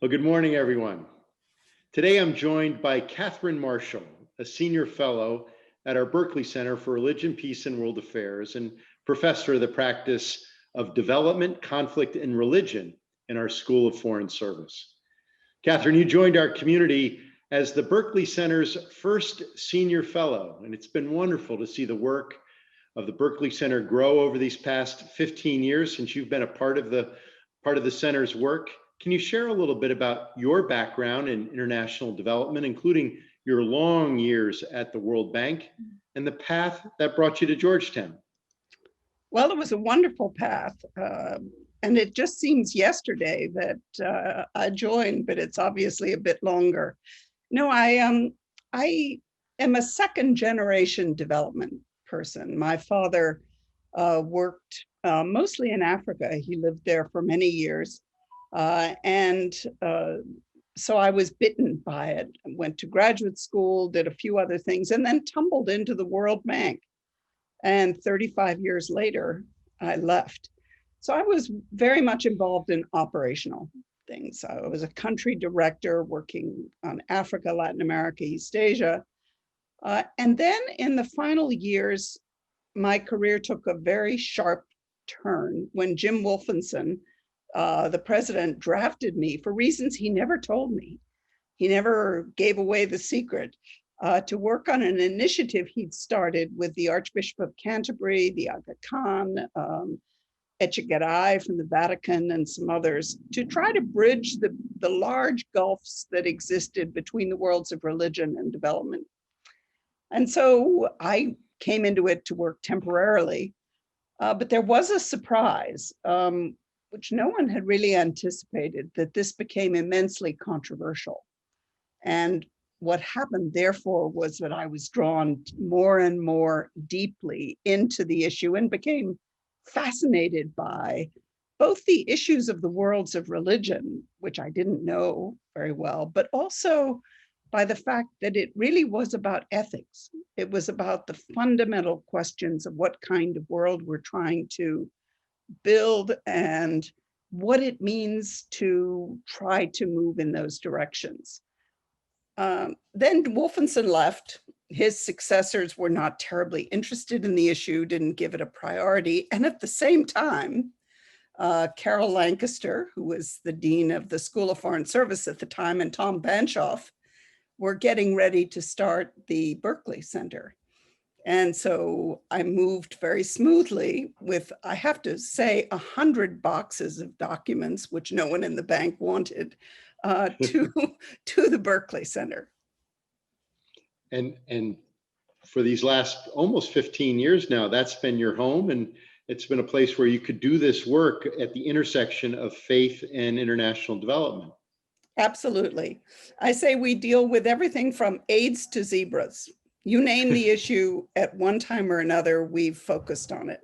Well, good morning, everyone. Today, I'm joined by Katherine Marshall, a senior fellow at our Berkeley Center for Religion, Peace, and World Affairs, and professor of the practice of development, conflict, and religion in our School of Foreign Service. Katherine, you joined our community as the Berkeley Center's first senior fellow, and it's been wonderful to see the work of the Berkeley Center grow over these past 15 years since you've been a part of the center's work. Can you share a little bit about your background in international development, including your long years at the World Bank and the path that brought you to Georgetown? Well, it was a wonderful path. And it just seems yesterday that I joined, but it's obviously a bit longer. No, I am a second generation development person. My father worked mostly in Africa. He lived there for many years. So I was bitten by it. Went to graduate school, did a few other things, and then tumbled into the World Bank. And 35 years later, I left. So I was very much involved in operational things. I was a country director working on Africa, Latin America, East Asia. And then in the final years, my career took a very sharp turn when Jim Wolfenson, the president, drafted me for reasons he never told me. He never gave away the secret. To work on an initiative he'd started with the Archbishop of Canterbury, the Aga Khan, Etchegaray from the Vatican, and some others, to try to bridge the large gulfs that existed between the worlds of religion and development. And so I came into it to work temporarily, but there was a surprise, which no one had really anticipated, that this became immensely controversial. And what happened, therefore, was that I was drawn more and more deeply into the issue and became fascinated by both the issues of the worlds of religion, which I didn't know very well, but also by the fact that it really was about ethics. It was about the fundamental questions of what kind of world we're trying to build and what it means to try to move in those directions. Then Wolfenson left. His successors were not terribly interested in the issue, didn't give it a priority. And at the same time, Carol Lancaster, who was the dean of the School of Foreign Service at the time, and Tom Banshoff were getting ready to start the Berkeley Center. And so I moved very smoothly with, I have to say, 100 boxes of documents, which no one in the bank wanted, to the Berkeley Center. And for these last almost 15 years now, that's been your home, and it's been a place where you could do this work at the intersection of faith and international development. Absolutely. I say we deal with everything from AIDS to zebras. You name the issue at one time or another, we've focused on it.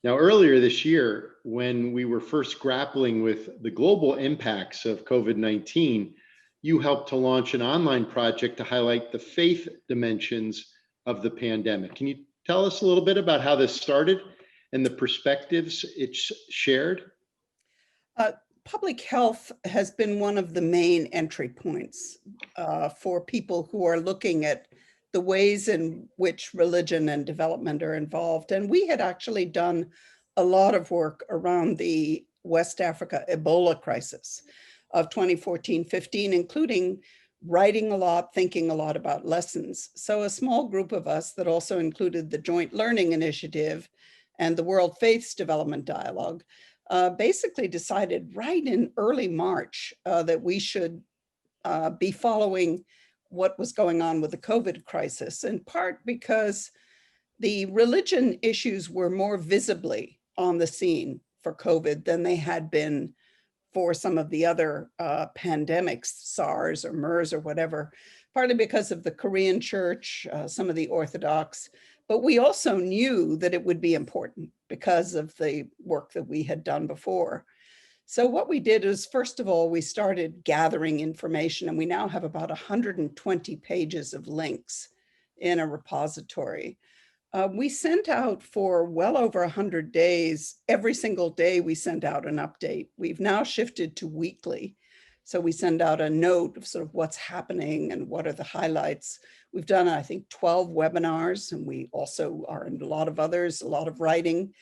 Now, earlier this year, when we were first grappling with the global impacts of COVID-19, you helped to launch an online project to highlight the faith dimensions of the pandemic. Can you tell us a little bit about how this started and the perspectives it shared? Public health has been one of the main entry points for people who are looking at the ways in which religion and development are involved. And we had actually done a lot of work around the West Africa Ebola crisis of 2014-15, including writing a lot, thinking a lot about lessons. So a small group of us that also included the Joint Learning Initiative and the World Faiths Development Dialogue basically decided right in early March that we should be following what was going on with the COVID crisis, in part because the religion issues were more visibly on the scene for COVID than they had been for some of the other pandemics, SARS or MERS or whatever, partly because of the Korean church, some of the Orthodox, but we also knew that it would be important because of the work that we had done before. So what we did is, first of all, we started gathering information, and we now have about 120 pages of links in a repository. We sent out for well over 100 days. Every single day we sent out an update. We've now shifted to weekly. So we send out a note of sort of what's happening and what are the highlights. We've done, I think, 12 webinars, and we also are in a lot of others, a lot of writing.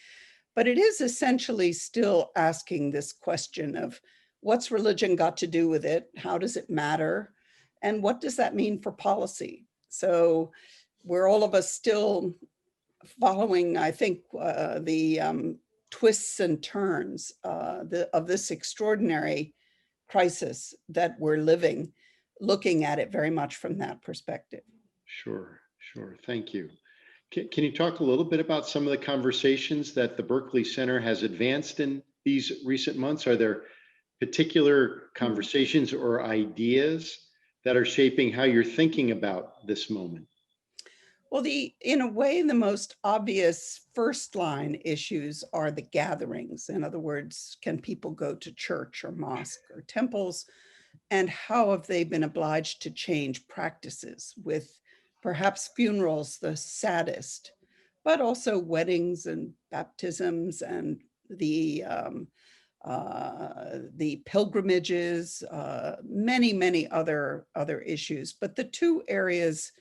But it is essentially still asking this question of what's religion got to do with it? How does it matter? And what does that mean for policy? So we're all of us still following, I think, the twists and turns of this extraordinary crisis that we're living, looking at it very much from that perspective. Sure, sure. Thank you. Can you talk a little bit about some of the conversations that the Berkeley Center has advanced in these recent months? Are there particular conversations or ideas that are shaping how you're thinking about this moment? Well, in a way, the most obvious first line issues are the gatherings. In other words, can people go to church or mosque or temples? And how have they been obliged to change practices, with perhaps funerals the saddest, but also weddings and baptisms and the pilgrimages, many other issues. But the two areas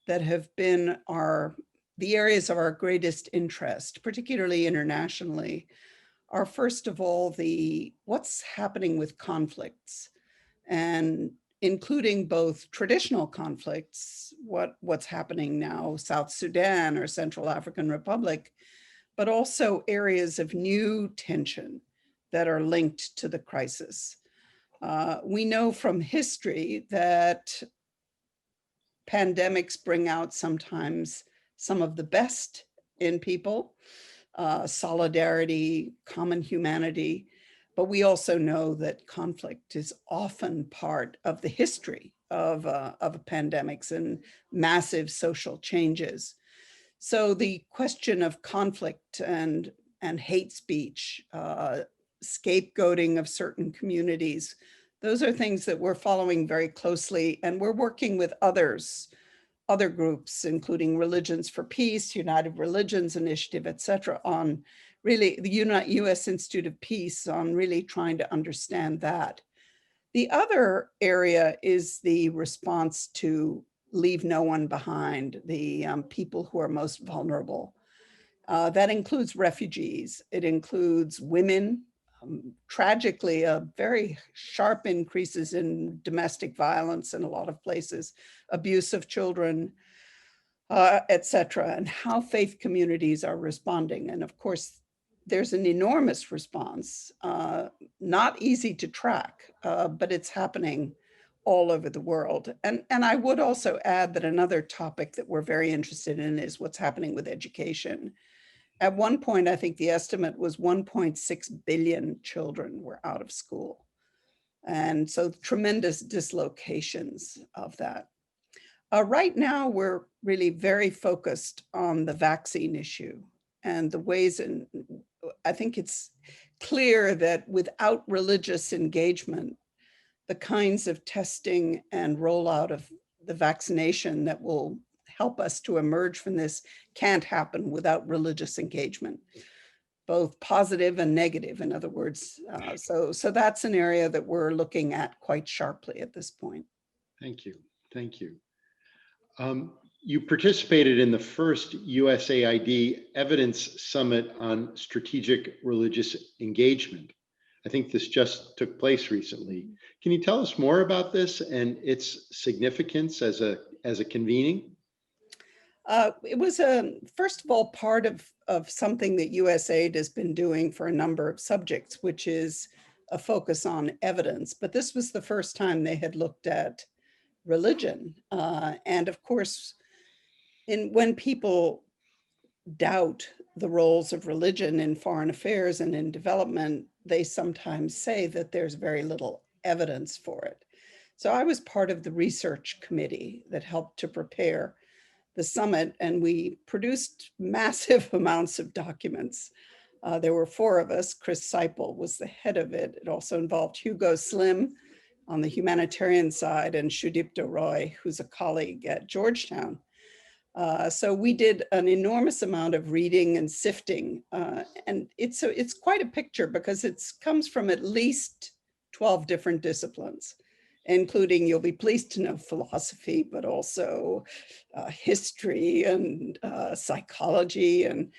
that have been the areas of our greatest interest, particularly internationally, are first of all what's happening with conflicts, and including both traditional conflicts, what's happening now, South Sudan or Central African Republic, but also areas of new tension that are linked to the crisis. We know from history that pandemics bring out sometimes some of the best in people, solidarity, common humanity. But we also know that conflict is often part of the history of pandemics and massive social changes. So the question of conflict and hate speech, scapegoating of certain communities, those are things that we're following very closely, and we're working with other groups, including Religions for Peace, United Religions Initiative, et cetera, on really the U.S. Institute of Peace, on really trying to understand that. The other area is the response to leave no one behind, the people who are most vulnerable. That includes refugees. It includes women. Tragically, very sharp increases in domestic violence in a lot of places, abuse of children, et cetera, and how faith communities are responding. And of course, there's an enormous response, not easy to track, but it's happening all over the world. And I would also add that another topic that we're very interested in is what's happening with education. At one point, I think the estimate was 1.6 billion children were out of school. And so tremendous dislocations of that. Right now, we're really very focused on the vaccine issue and the ways in, I think it's clear that without religious engagement, the kinds of testing and rollout of the vaccination that will help us to emerge from this can't happen without religious engagement, both positive and negative, in other words. So that's an area that we're looking at quite sharply at this point. Thank you. Thank you. You participated in the first USAID Evidence Summit on Strategic Religious Engagement. I think this just took place recently. Can you tell us more about this and its significance as a convening? It was first of all, part of something that USAID has been doing for a number of subjects, which is a focus on evidence. But this was the first time they had looked at religion. And of course, when people doubt the roles of religion in foreign affairs and in development, they sometimes say that there's very little evidence for it. So I was part of the research committee that helped to prepare the summit, and we produced massive amounts of documents. There were 4 of us. Chris Seipel was the head of it. It also involved Hugo Slim on the humanitarian side and Sudipto Roy, who's a colleague at Georgetown. So we did an enormous amount of reading and sifting, and it's quite a picture because it comes from at least 12 different disciplines, including, you'll be pleased to know, philosophy, but also history and psychology, and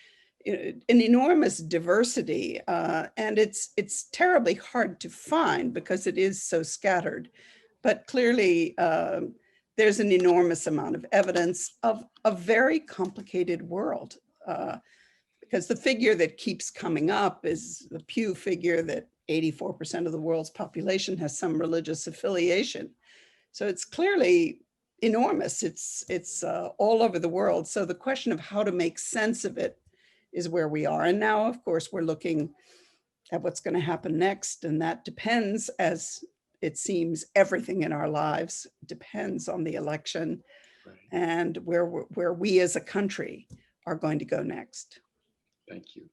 an enormous diversity. And it's terribly hard to find because it is so scattered. But clearly, there's an enormous amount of evidence of a very complicated world. Because the figure that keeps coming up is the Pew figure that 84% of the world's population has some religious affiliation. So it's clearly enormous. It's all over the world. So the question of how to make sense of it is where we are. And now, of course, we're looking at what's going to happen next. And that depends, as it seems, everything in our lives depends on the election, Right. and where we as a country are going to go next. Thank you.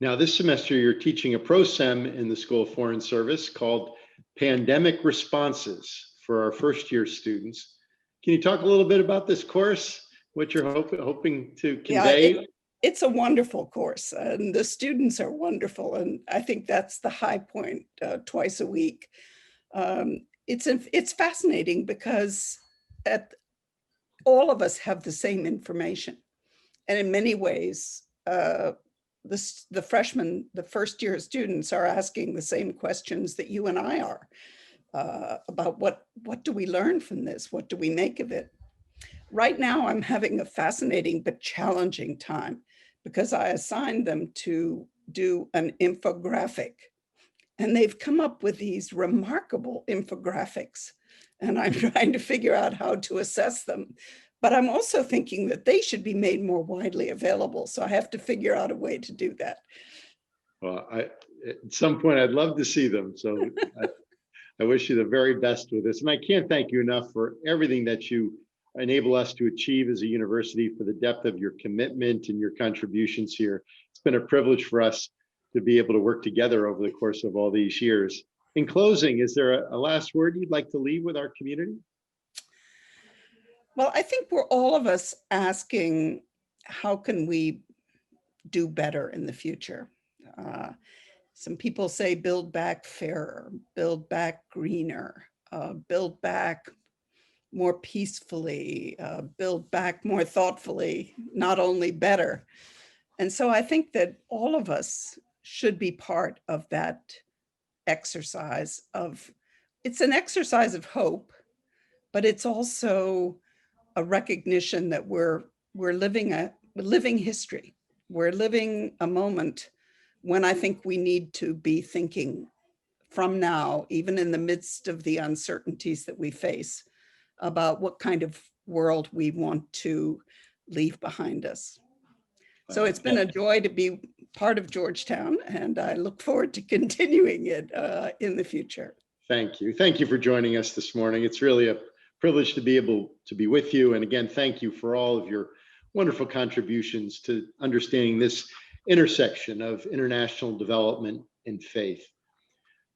Now, this semester, you're teaching a pro-sem in the School of Foreign Service called Pandemic Responses for our first year students. Can you talk a little bit about this course, what you're hoping to convey? Yeah, it's a wonderful course, and the students are wonderful. And I think that's the high point, twice a week. It's fascinating because all of us have the same information. And in many ways, the freshmen, the first year students, are asking the same questions that you and I are about what do we learn from this? What do we make of it? Right now, I'm having a fascinating but challenging time because I assigned them to do an infographic, and they've come up with these remarkable infographics, and I'm trying to figure out how to assess them. But I'm also thinking that they should be made more widely available. So I have to figure out a way to do that. Well, at some point, I'd love to see them. So I wish you the very best with this. And I can't thank you enough for everything that you enable us to achieve as a university, for the depth of your commitment and your contributions here. It's been a privilege for us to be able to work together over the course of all these years. In closing, is there a last word you'd like to leave with our community? Well, I think we're all of us asking, how can we do better in the future? Some people say build back fairer, build back greener, build back more peacefully, build back more thoughtfully, not only better. And so I think that all of us should be part of that exercise of, it's an exercise of hope, but it's also a recognition that we're living history. We're living a moment when I think we need to be thinking from now, even in the midst of the uncertainties that we face, about what kind of world we want to leave behind us. So it's been a joy to be part of Georgetown, and I look forward to continuing it in the future. Thank you. Thank you for joining us this morning. It's really a privilege to be able to be with you. And again, thank you for all of your wonderful contributions to understanding this intersection of international development and faith.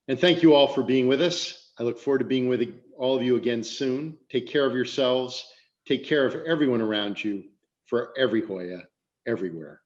And thank you all for being with us. I look forward to being with all of you again soon. Take care of yourselves. Take care of everyone around you. For every Hoya, everywhere.